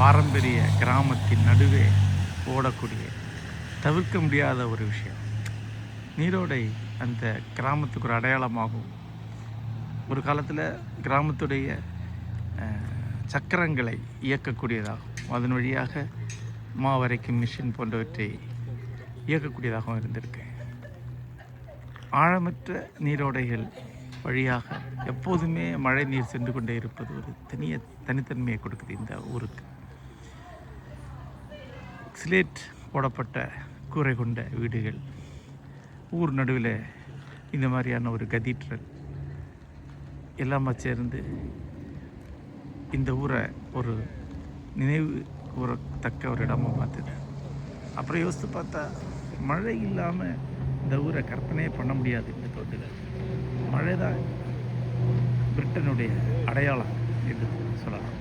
பாரம்பரிய கிராமத்தின் நடுவே ஓடக்கூடிய தவிர்க்க முடியாத ஒரு விஷயம். நீரோடை அந்த கிராமத்துக்கு ஒரு அடையாளமாகும். ஒரு காலத்தில் கிராமத்துடைய சக்கரங்களை இயக்கக்கூடியதாகும். அதன் வழியாக மாவரைக்கும் மிஷின் போன்றவற்றை இயக்கக்கூடியதாகவும் இருந்திருக்கு. ஆழமற்ற நீரோடைகள் வழியாக எப்போதுமே மழை நீர் சென்று கொண்டே இருப்பது ஒரு தனித்தன்மையை கொடுக்குது இந்த ஊருக்கு. ஸ்லேட் போடப்பட்ட கூரை கொண்ட வீடுகள், ஊர் நடுவில் இந்த மாதிரியான ஒரு கதீட்ரல் எல்லாமே சேர்ந்து இந்த ஊரை ஒரு நினைவு கூறத்தக்க ஒரு இடமா மாற்றுது. அப்புறம் யோசித்து பார்த்தா மழை இல்லாமல் இந்த ஊரை கற்பனையே பண்ண முடியாது. இந்த பகுதியில் மழை தான் பிரிட்டனுடைய அடையாளம் என்று சொல்லலாம்.